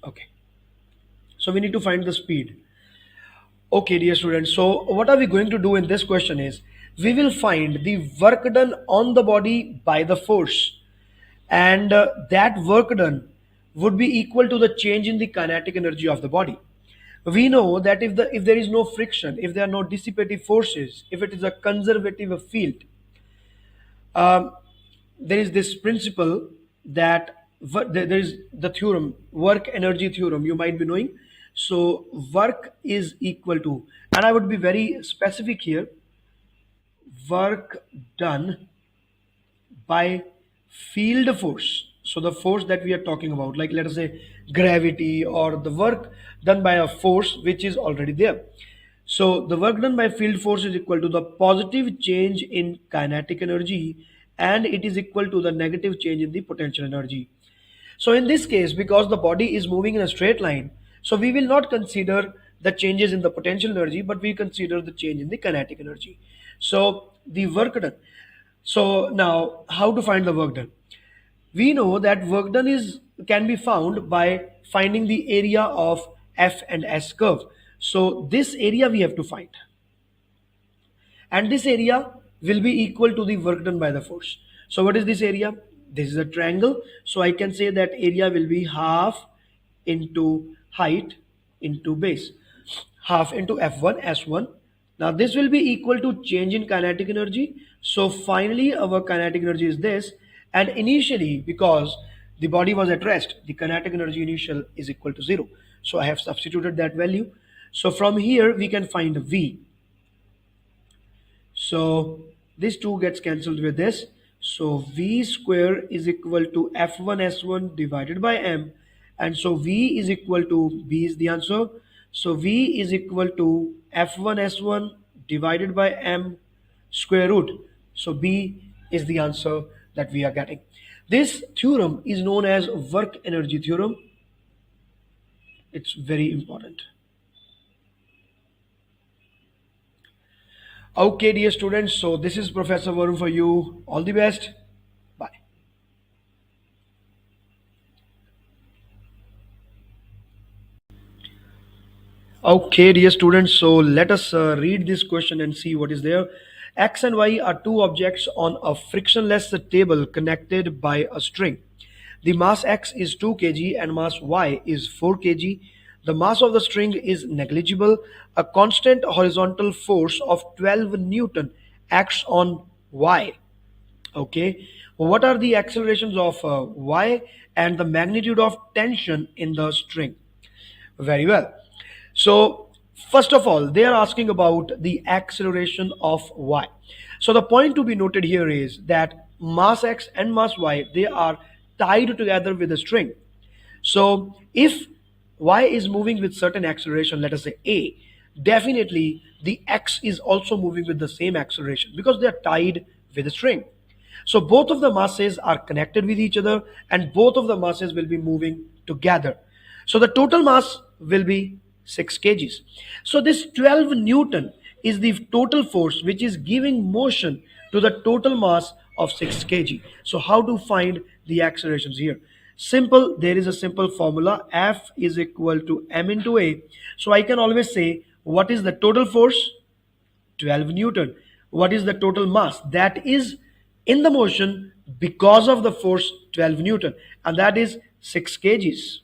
Okay, so we need to find the speed. Okay, dear students, so what are we going to do in this question is we will find the work done on the body by the force, and that work done would be equal to the change in the kinetic energy of the body. We know that if there is no friction, if there are no dissipative forces, if it is a conservative field, um, there is this principle that there is the theorem, work energy theorem, you might be knowing. So work is equal to, and I would be very specific here, work done by field force. So the force that we are talking about, like let us say gravity, or the work done by a force which is already there. So the work done by field force is equal to the positive change in kinetic energy, and it is equal to the negative change in the potential energy. So in this case, because the body is moving in a straight line, so we will not consider the changes in the potential energy, but we consider the change in the kinetic energy. So the work done. So now, how to find the work done? We know that work done is can be found by finding the area of F and S curve. So this area we have to find, and this area will be equal to the work done by the force. So what is this area? This is a triangle, so I can say that area will be half into height into base, half into F1 S1. Now this will be equal to change in kinetic energy. So finally our kinetic energy is this, and initially, because the body was at rest, the kinetic energy initial is equal to 0. So I have substituted that value. So from here we can find V. So this 2 gets cancelled with this. So V square is equal to F1 S1 divided by M. And so V is equal to, B is the answer. So V is equal to F1 S1 divided by M square root. So B is the answer that we are getting. This theorem is known as work energy theorem. It's very important. Okay, dear students, so this is Professor Varun for you. All the best. Bye. Okay, dear students, so let us read this question and see what is there. X and Y are two objects on a frictionless table connected by a string. The mass X is 2 kg and mass Y is 4 kg. The mass of the string is negligible. A constant horizontal force of 12 Newton acts on Y. Okay, what are the accelerations of Y and the magnitude of tension in the string? Very well. So first of all, they are asking about the acceleration of Y. So the point to be noted here is that mass X and mass Y, they are tied together with a string. So if Y is moving with certain acceleration, let us say A, definitely the X is also moving with the same acceleration because they are tied with a string. So both of the masses are connected with each other, and both of the masses will be moving together. So the total mass will be 6 kgs. So this 12 Newton is the total force which is giving motion to the total mass of 6 kg. So how to find the accelerations here? Simple, there is a simple formula. F is equal to m into a. So I can always say what is the total force? 12 Newton. What is the total mass? That is in the motion because of the force 12 Newton, and that is 6 kgs.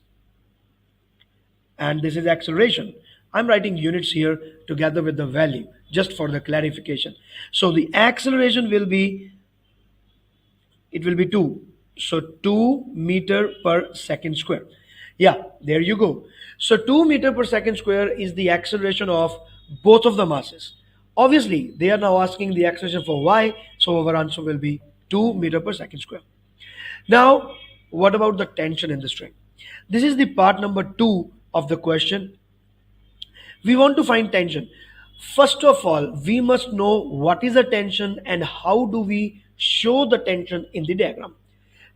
And this is acceleration. I'm writing units here together with the value just for the clarification. So the acceleration will be, it will be 2. So 2 meter per second square. Yeah, there you go. So 2 meter per second square is the acceleration of both of the masses. Obviously, they are now asking the acceleration for y, so our answer will be 2 meter per second square. Now, what about the tension in the string? This is the part number 2 of the question. We want to find tension. First of all, we must know what is the tension and how do we show the tension in the diagram.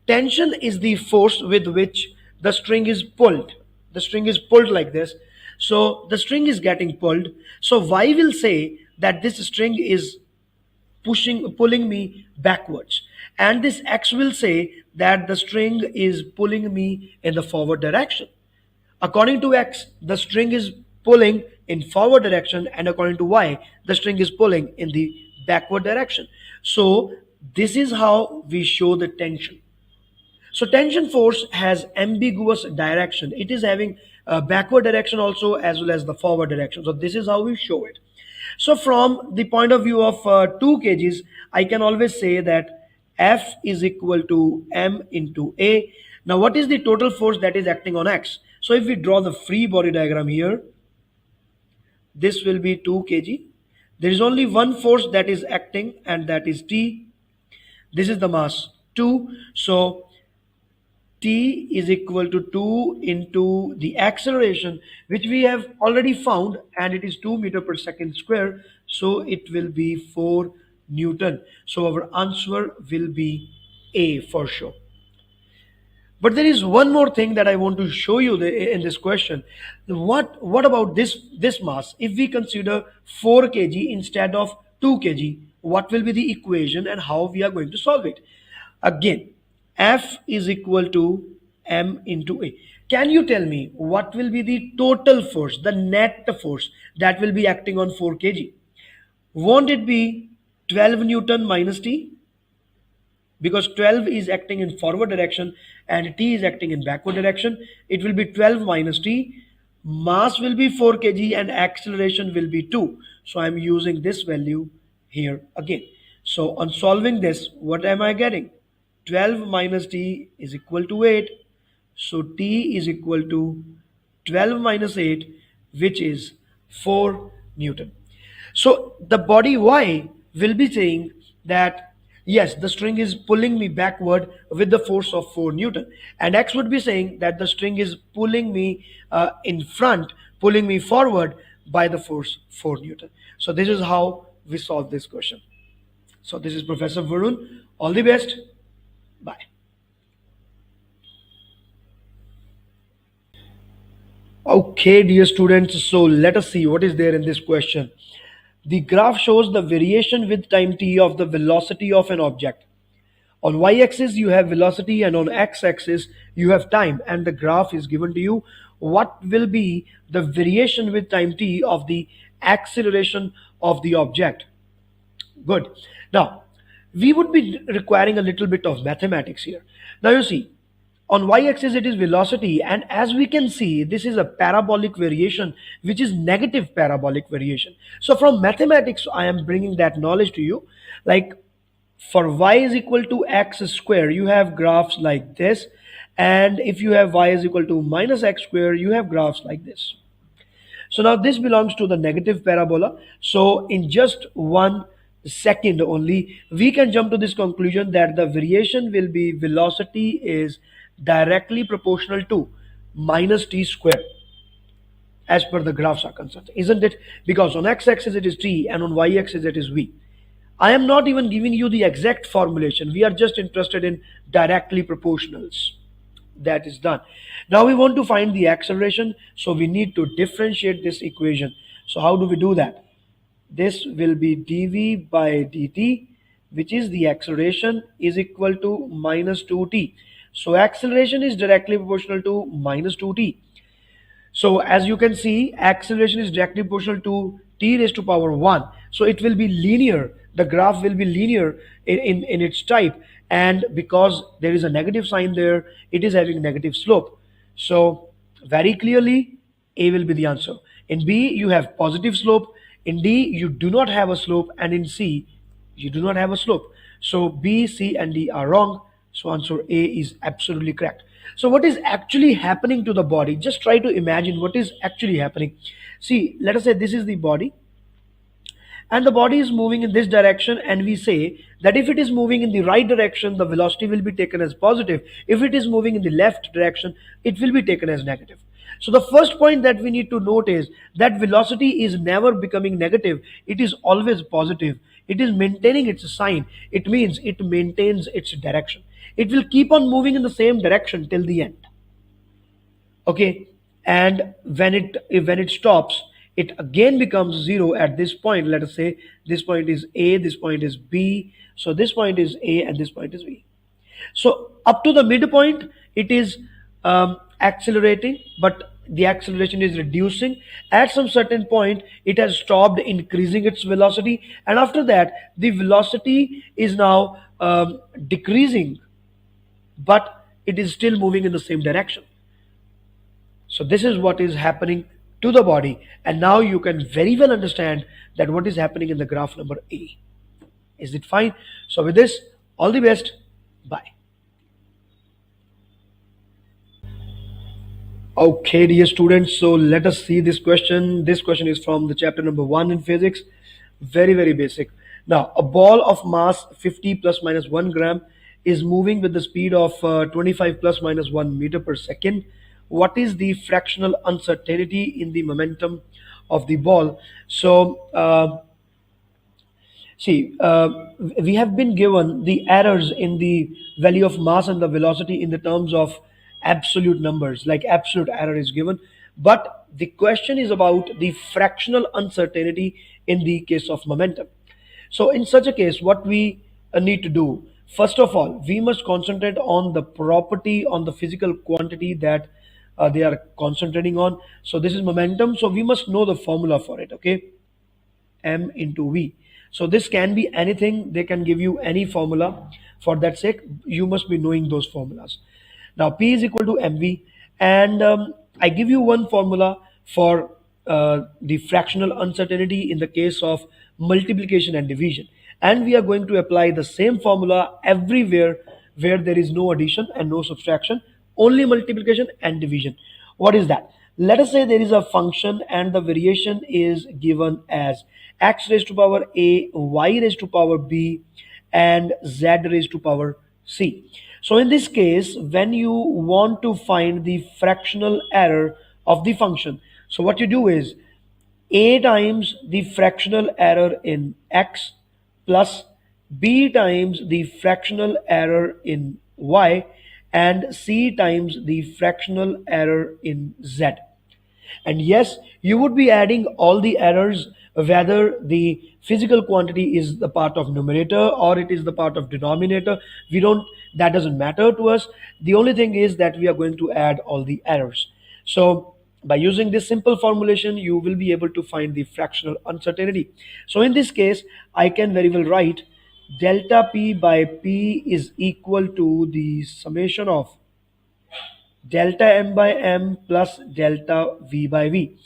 Tension is the force with which the string is pulled. The string is pulled like this. So the string is getting pulled. So Y will say that this string is pulling me backwards. And this X will say that the string is pulling me in the forward direction. According to X, the string is pulling in forward direction, and according to Y, the string is pulling in the backward direction. So this is how we show the tension. So tension force has ambiguous direction. It is having a backward direction also as well as the forward direction. So this is how we show it. So from the point of view of 2 kgs, I can always say that F is equal to M into A. Now what is the total force that is acting on X? So if we draw the free body diagram here, this will be 2 kg. There is only one force that is acting, and that is T. This is the mass 2. So T is equal to 2 into the acceleration, which we have already found, and it is 2 meter per second square. So it will be 4 Newton. So our answer will be A for sure. But there is one more thing that I want to show you in this question. What about this mass? If we consider 4 kg instead of 2 kg, what will be the equation and how we are going to solve it? Again, F is equal to M into A. Can you tell me what will be the total force, the net force that will be acting on 4 kg? Won't it be 12 Newton minus T? Because 12 is acting in forward direction and T is acting in backward direction. It will be 12 minus T. Mass will be 4 kg and acceleration will be 2. So I'm using this value here again. So on solving this, what am I getting? 12 minus T is equal to 8. So T is equal to 12 minus 8, which is 4 Newton. So the body Y will be saying that yes, the string is pulling me backward with the force of 4 Newton. And X would be saying that the string is pulling me in front, pulling me forward by the force 4 Newton. So this is how we solve this question. So this is Professor Varun. All the best. Bye. Okay, dear students, so let us see what is there in this question. The graph shows the variation with time t of the velocity of an object. On y-axis you have velocity and on x-axis you have time, and the graph is given to you. What will be the variation with time t of the acceleration of the object? Good. Now, we would be requiring a little bit of mathematics here. Now you see, on y-axis it is velocity, and as we can see, this is a parabolic variation, which is negative parabolic variation. So from mathematics, I am bringing that knowledge to you. Like for y is equal to x square, you have graphs like this, and if you have y is equal to minus x square, you have graphs like this. So now this belongs to the negative parabola. So in just 1 second only, we can jump to this conclusion that the variation will be velocity is directly proportional to minus t square as per the graphs are concerned, isn't it? Because on x-axis it is t and on y-axis it is v. I am not even giving you the exact formulation. We are just interested in directly proportionals. That is done. Now we want to find the acceleration, so we need to differentiate this equation. So how do we do that? This will be dv by dt, which is the acceleration, is equal to minus 2t. So acceleration is directly proportional to minus 2t. So as you can see, acceleration is directly proportional to t raised to power 1. So it will be linear. The graph will be linear in its type. And because there is a negative sign there, it is having negative slope. So very clearly, A will be the answer. In B, you have positive slope. In D, you do not have a slope. And in C, you do not have a slope. So B, C, and D are wrong. So answer A is absolutely correct. So what is actually happening to the body? Just try to imagine what is actually happening. See, let us say this is the body, and the body is moving in this direction, and we say that if it is moving in the right direction, the velocity will be taken as positive. If it is moving in the left direction, it will be taken as negative. So the first point that we need to note is that velocity is never becoming negative. It is always positive. It is maintaining its sign. It means it maintains its direction. It will keep on moving in the same direction till the end. Okay, and when it stops, it again becomes 0 at this point. Let us say this point is A, this point is B, so this point is A and this point is B. So up to the midpoint it is accelerating, but the acceleration is reducing. At some certain point it has stopped increasing its velocity, and after that the velocity is now decreasing, but it is still moving in the same direction. So this is what is happening to the body, and now you can very well understand that what is happening in the graph number A. Is it fine? So with this, all the best. Bye. Okay, dear students, so let us see this question. This question is from the chapter number 1 in physics. Very, very basic. Now, a ball of mass 50 plus minus 1 gram is moving with the speed of 25 plus minus 1 meter per second. What is the fractional uncertainty in the momentum of the ball? So, see, we have been given the errors in the value of mass and the velocity in the terms of absolute numbers, like absolute error is given. But the question is about the fractional uncertainty in the case of momentum. So, in such a case, what we need to do, first of all, we must concentrate on the property, on the physical quantity that they are concentrating on. So, this is momentum. So, we must know the formula for it, okay? M into V. So this can be anything. They can give you any formula. For that sake, you must be knowing those formulas. Now P is equal to mv, and I give you one formula for the fractional uncertainty in the case of multiplication and division. And we are going to apply the same formula everywhere where there is no addition and no subtraction, only multiplication and division. What is that? Let us say there is a function and the variation is given as x raised to power a, y raised to power b, and z raised to power c. So in this case, when you want to find the fractional error of the function, so what you do is a times the fractional error in x plus b times the fractional error in y and c times the fractional error in z. And yes, you would be adding all the errors, whether the physical quantity is the part of numerator or it is the part of denominator. We don't, that doesn't matter to us. The only thing is that we are going to add all the errors. So by using this simple formulation, you will be able to find the fractional uncertainty. So in this case, I can very well write delta P by P is equal to the summation of delta m by m plus delta v by v.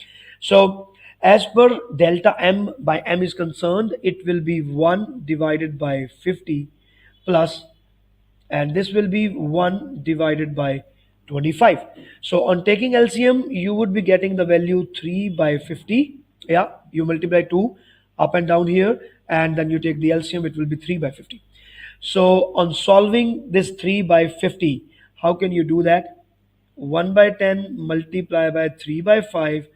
So as per delta m by m is concerned, it will be 1 divided by 50 plus, and this will be 1 divided by 25. So on taking LCM, you would be getting the value 3 by 50. Yeah, you multiply 2 up and down here, and then you take the LCM, it will be 3 by 50. So on solving this 3 by 50, how can you do that? 1 by 10 multiply by 3 by 5,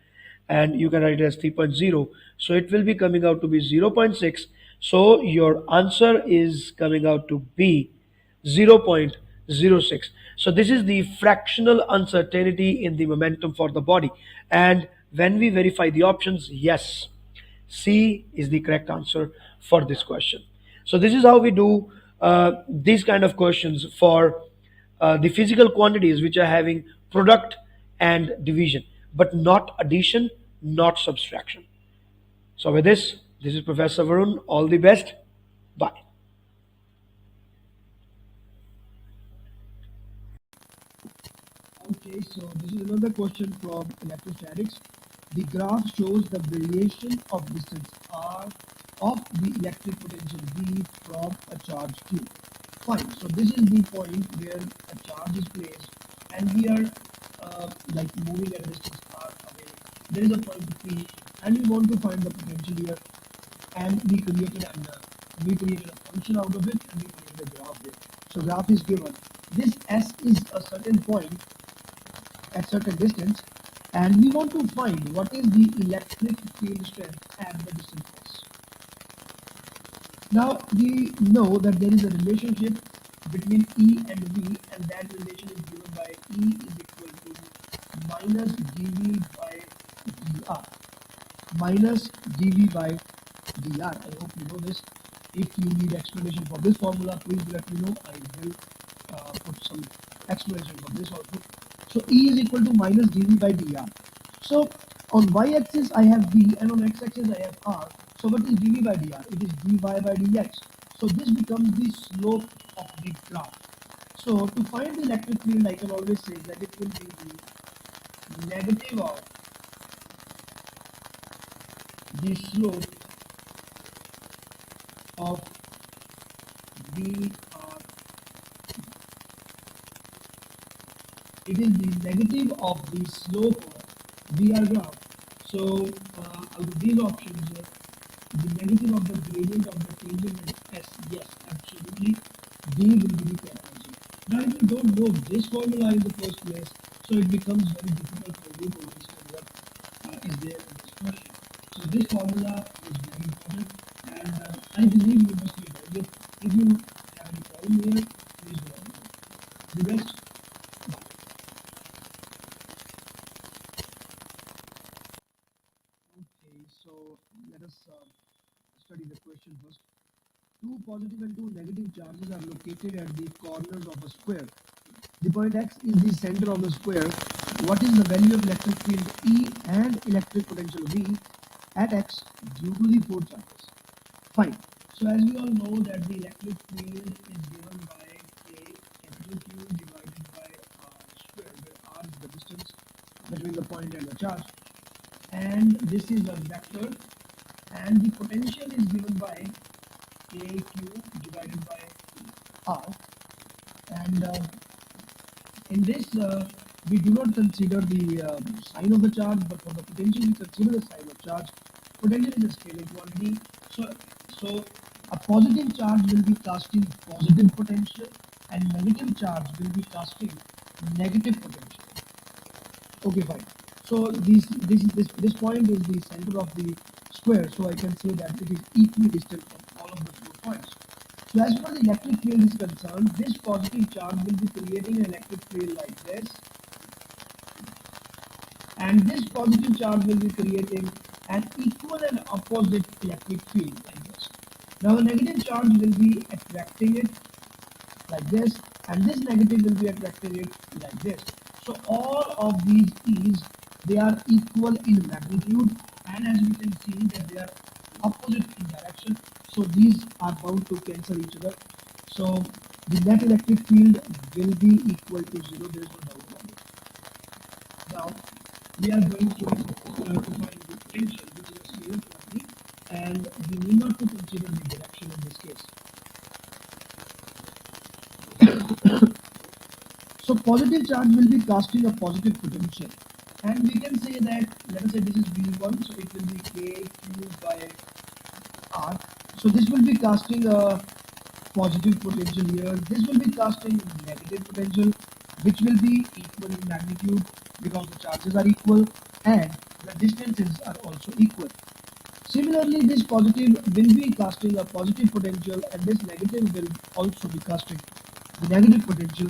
and you can write it as 3.0. So it will be coming out to be 0.6. So your answer is coming out to be 0.06. So this is the fractional uncertainty in the momentum for the body. And when we verify the options, yes, C is the correct answer for this question. So this is how we do these kind of questions for the physical quantities which are having product and division, but not addition, not subtraction. So with this is Professor Varun. All the best. Bye. Okay, so this is another question from electrostatics. The graph shows the variation of distance r of the electric potential V from a charge Q. Fine. So this is the point where a charge is placed, and we are like moving at a distance r away. There is a point P, and we want to find the potential here, and we created a function out of it, and we created a graph there. So graph is given. This S is a certain point at certain distance, and we want to find what is the electric field strength at the distance S. Now we know that there is a relationship between E and V, and that relation is given by E is equal to minus dV by dr. Minus dV by dr. I hope you know this. If you need explanation for this formula, please let me know. I will put some explanation for this also. So E is equal to minus dV by dr. So on y-axis I have V and on x-axis I have R. So what is dV by dr? It is dy by dx. So this becomes the slope of the graph. So to find the electric field, I can always say that it will be the negative of the slope of the it is the negative of the slope of VR graph. So out of these options, the negative of the gradient of the tangent is S. Yes, absolutely. D will be the capital. Now, if you don't know this formula in the first place, so it becomes very difficult for you to understand what is there in this question. So this formula is very important, and I believe you must be aware of it. If you have any problem here, please let me know. The rest. Okay, so let us study the question first. Two positive and two negative charges are located at the corners of a square. The point X is the center of the square. What is the value of electric field E and electric potential V at X due to the four charges? Fine. So as we all know that the electric field is given by a capital Q divided by R square, where R is the distance between the point and the charge. And this is a vector, and the potential is given by AQ divided by R. And in this, we do not consider the sign of the charge, but for the potential, we consider the sign of charge. Potential is a scalar quantity. So a positive charge will be casting positive potential, and negative charge will be casting negative potential. Okay, fine. So this point is the center of the square. So I can say that it is equidistant from all of the 4 points. So as far as the electric field is concerned, this positive charge will be creating an electric field like this, and this positive charge will be creating an equal and opposite electric field like this. Now the negative charge will be attracting it like this, and this negative will be attracting it like this. So all of these E's, they are equal in magnitude, and as we can see that they are opposite in direction. So these are bound to cancel each other. So the net electric field will be equal to zero. There is no doubt about it. Now we are going to find the potential, which is a scalar quantity, and we need not to consider the direction in this case. So positive charge will be casting a positive potential. And we can say that, let us say this is V1, so it will be KQ by R. So this will be casting a positive potential here. This will be casting negative potential, which will be equal in magnitude because the charges are equal and the distances are also equal. Similarly, this positive will be casting a positive potential, and this negative will also be casting the negative potential.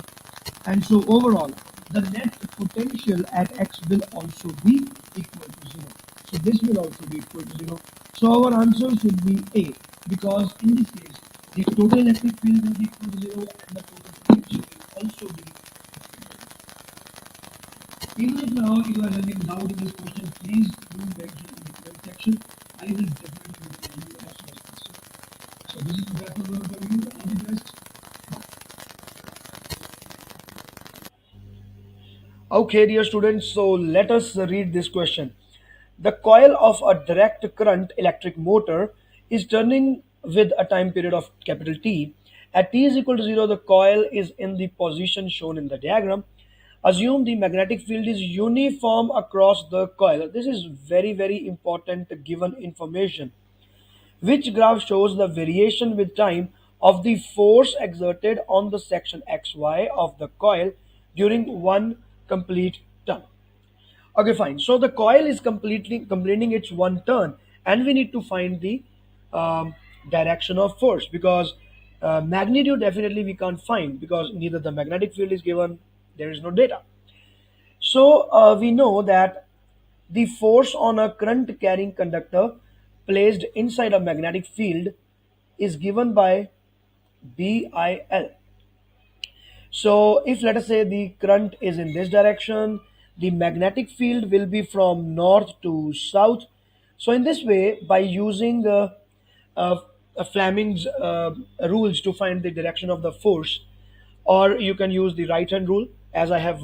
And so overall, the net potential at X will also be equal to 0. So this will also be equal to 0. So our answer should be A, because in this case, the total electric field will be equal to 0 and the total potential will also be. Even if now you are having doubt in this question, please do mention in the comment section. I will definitely tell you as soon as possible. So this is the for you. All the best. Okay, dear students, so let us read this question. The coil of a direct current electric motor is turning with a time period of capital T. At t is equal to 0, the coil is in the position shown in the diagram. Assume the magnetic field is uniform across the coil. This is very important given information. Which graph shows the variation with time of the force exerted on the section XY of the coil during one complete turn? Okay, fine. So the coil is completely completing its one turn, and we need to find the um, direction of force because magnitude definitely we can't find because neither the magnetic field is given, there is no data. So we know that the force on a current carrying conductor placed inside a magnetic field is given by BIL. So if let us say the current is in this direction, the magnetic field will be from north to south. So in this way, by using uh, Fleming's rules to find the direction of the force, or you can use the right hand rule, as I have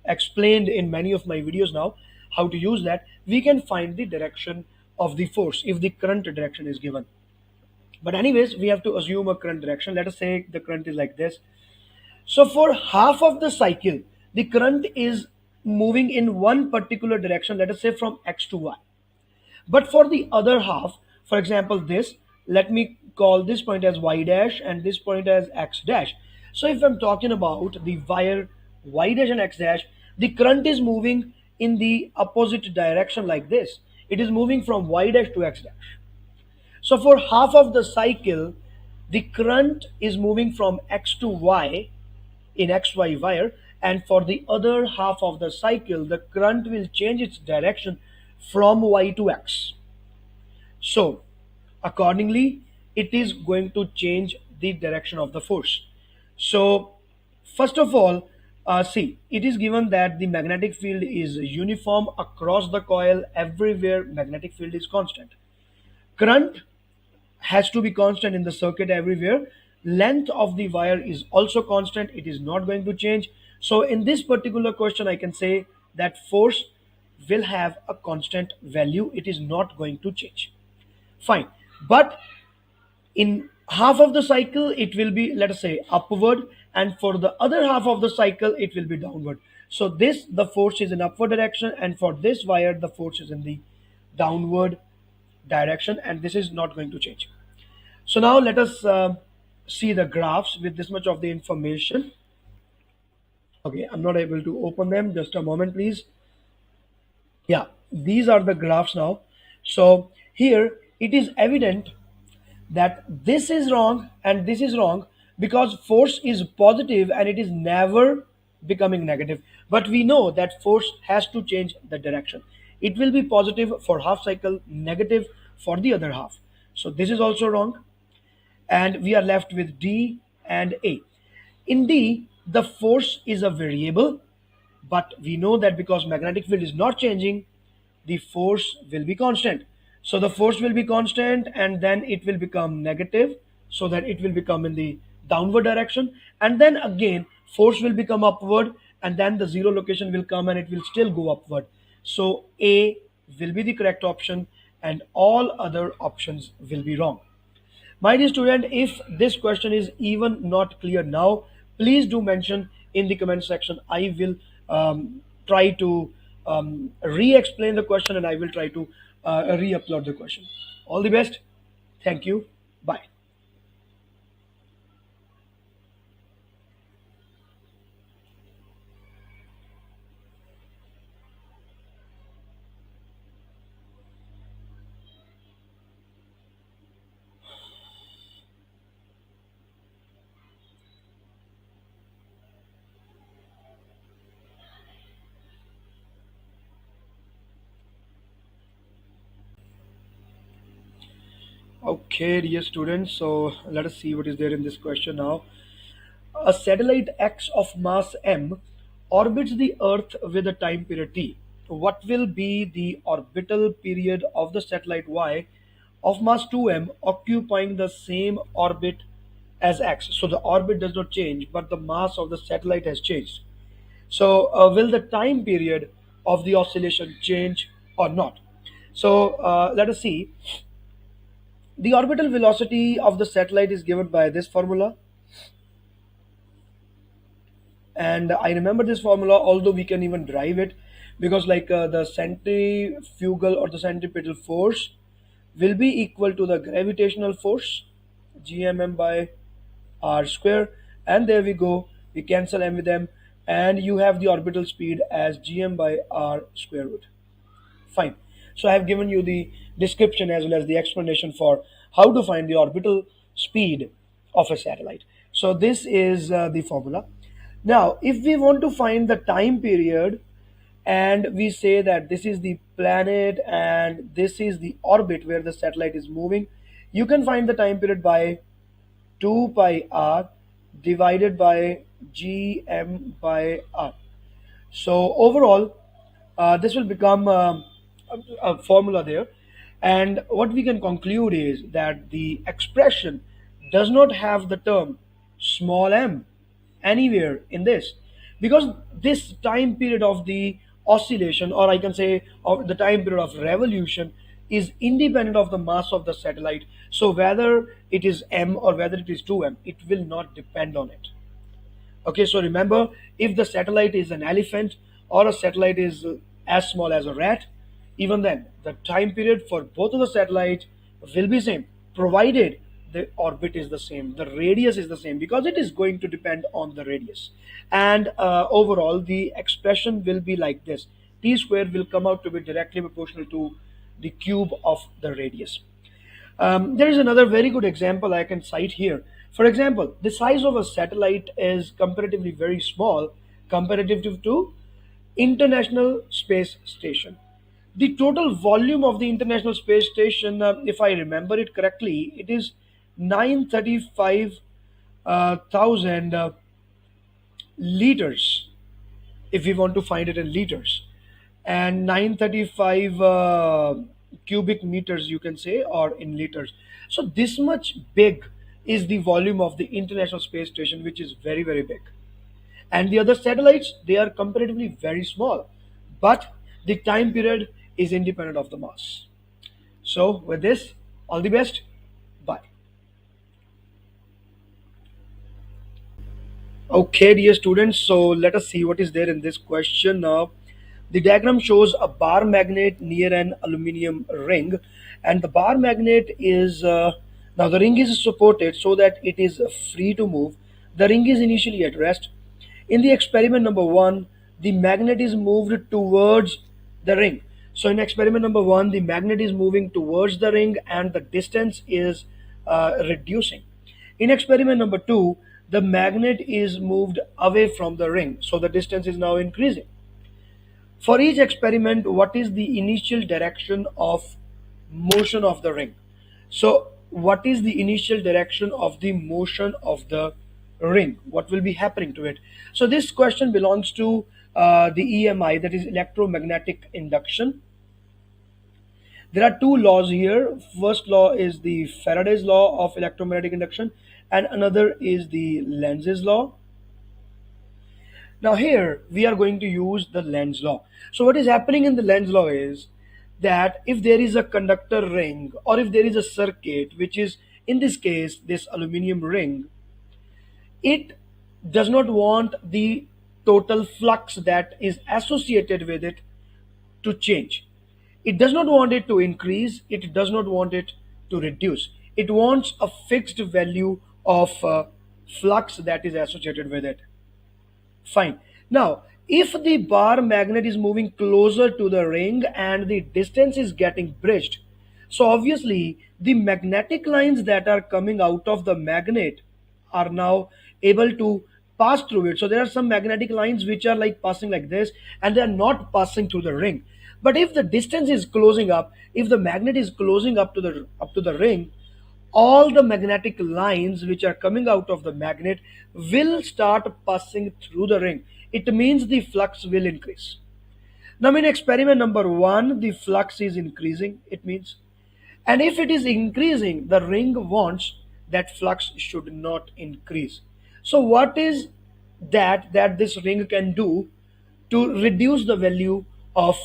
explained in many of my videos now, how to use that, we can find the direction of the force if the current direction is given. But anyways, we have to assume a current direction. Let us say the current is like this. So for half of the cycle, the current is moving in one particular direction, let us say from x to y. But for the other half, for example, this, let me call this point as y dash and this point as x dash. So if I'm talking about the wire y dash and x dash, the current is moving in the opposite direction like this. It is moving from y dash to x dash. So for half of the cycle, the current is moving from x to y in xy wire, and for the other half of the cycle, the current will change its direction from y to x. So accordingly, it is going to change the direction of the force. So first of all, see, it is given that the magnetic field is uniform across the coil. Everywhere magnetic field is constant. Current has to be constant in the circuit everywhere. Length of the wire is also constant, it is not going to change. So in this particular question, I can say that force will have a constant value, it is not going to change. Fine. But in half of the cycle, it will be, let us say, upward, and for the other half of the cycle, it will be downward. So this, the force is in upward direction, and for this wire, the force is in the downward direction, and this is not going to change. So now let us see the graphs with this much of the information. Okay, I'm not able to open them. Just a moment, please. Yeah, these are the graphs now. So here it is evident that this is wrong and this is wrong, because force is positive and it is never becoming negative. But we know that force has to change the direction. It will be positive for half cycle, negative for the other half. So this is also wrong, and we are left with D and A. In D, the force is a variable, but we know that because magnetic field is not changing, the force will be constant. So the force will be constant, and then it will become negative, so that it will become in the downward direction, and then again force will become upward, and then the zero location will come and it will still go upward. So A will be the correct option and all other options will be wrong. My dear student, if this question is even not clear now, please do mention in the comment section. I will try to re-explain the question, and I will try to re-upload the question. All the best. Thank you. Bye. Okay, dear students. So let us see what is there in this question now. A satellite X of mass m orbits the Earth with a time period t. What will be the orbital period of the satellite Y of mass 2m occupying the same orbit as X? So the orbit does not change, but the mass of the satellite has changed. So will the time period of the oscillation change or not? So let us see. The orbital velocity of the satellite is given by this formula, and I remember this formula, although we can even derive it, because like the centrifugal or the centripetal force will be equal to the gravitational force, gmm by r square, and there we go, we cancel m with m, and you have the orbital speed as gm by r square root. Fine. So I have given you the description as well as the explanation for how to find the orbital speed of a satellite. So this is the formula. Now, if we want to find the time period, and we say that this is the planet and this is the orbit where the satellite is moving, you can find the time period by 2 pi r divided by gm by r. So overall, this will become a formula there. And what we can conclude is that the expression does not have the term small m anywhere in this, because this time period of the oscillation, or I can say of the time period of revolution, is independent of the mass of the satellite. So whether it is m or whether it is 2m, it will not depend on it. Okay, so remember, if the satellite is an elephant or a satellite is as small as a rat, even then the time period for both of the satellites will be same, provided the orbit is the same, the radius is the same, because it is going to depend on the radius. And overall, the expression will be like this: t square will come out to be directly proportional to the cube of the radius. There is another very good example I can cite here. For example, the size of a satellite is comparatively very small comparative to International Space Station. The total volume of the International Space Station, if I remember it correctly, it is 935,000 liters, if we want to find it in liters, and 935 cubic meters, you can say, or in liters. So this much big is the volume of the International Space Station, which is very very big. And the other satellites, they are comparatively very small, but the time period is independent of the mass. So with this, all the best. Bye. Okay, dear students, so let us see what is there in this question. The diagram shows a bar magnet near an aluminum ring, and the bar magnet is now the ring is supported so that it is free to move. The ring is initially at rest. In the experiment number one, the magnet is moved towards the ring. So in experiment number one, the magnet is moving towards the ring and the distance is reducing. In experiment number two, the magnet is moved away from the ring, so the distance is now increasing. For each experiment, what is the initial direction of motion of the ring? So, what is the initial direction of the motion of the ring? What will be happening to it? So, this question belongs to the EMI, that is electromagnetic induction. There are two laws here. First law is the Faraday's law of electromagnetic induction, and another is the Lenz's law. Now here we are going to use the Lenz law. So what is happening in the Lenz law is that if there is a conductor ring, or if there is a circuit, which is in this case this aluminum ring, it does not want the total flux that is associated with it to change. It does not want it to increase, it does not want it to reduce. It wants a fixed value of flux that is associated with it. Fine. Now, if the bar magnet is moving closer to the ring and the distance is getting bridged, so obviously the magnetic lines that are coming out of the magnet are now able to pass through it. So there are some magnetic lines which are like passing like this, and they are not passing through the ring. But if the distance is closing up, if the magnet is closing up to the ring, all the magnetic lines which are coming out of the magnet will start passing through the ring. It means the flux will increase. Now, in experiment number one, the flux is increasing, it means. And if it is increasing, the ring wants that flux should not increase. So, what is that this ring can do to reduce the value of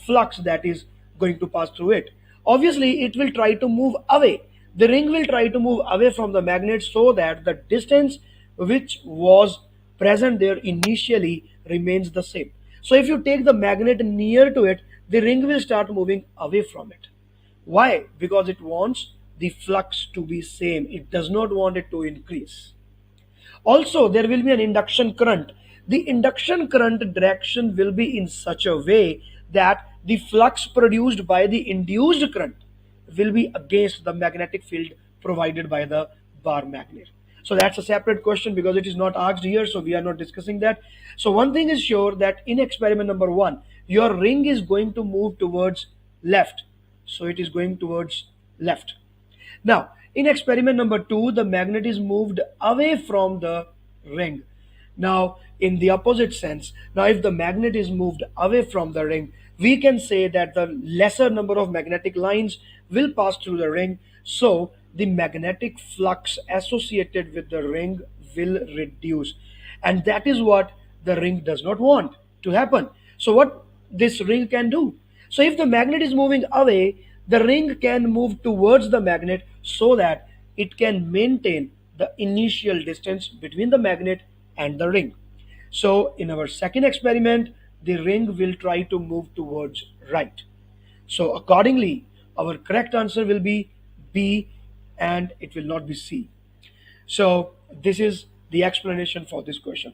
flux that is going to pass through it? Obviously, it will try to move away. The ring will try to move away from the magnet so that the distance which was present there initially remains the same. So if you take the magnet near to it, the ring will start moving away from it. Why? Because it wants the flux to be same. It does not want it to increase. Also, there will be an induction current. The induction current direction will be in such a way that the flux produced by the induced current will be against the magnetic field provided by the bar magnet. So that's a separate question because it is not asked here, so we are not discussing that. So one thing is sure, that in experiment number one, your ring is going to move towards left. So it is going towards left. Now, In experiment number 2, the magnet is moved away from the ring. Now, in the opposite sense, now if the magnet is moved away from the ring, we can say that the lesser number of magnetic lines will pass through the ring, so the magnetic flux associated with the ring will reduce. And that is what the ring does not want to happen. So, what this ring can do? So, if the magnet is moving away, the ring can move towards the magnet so that it can maintain the initial distance between the magnet and the ring. So, in our second experiment, the ring will try to move towards right. So, accordingly, our correct answer will be B and it will not be C. So, this is the explanation for this question.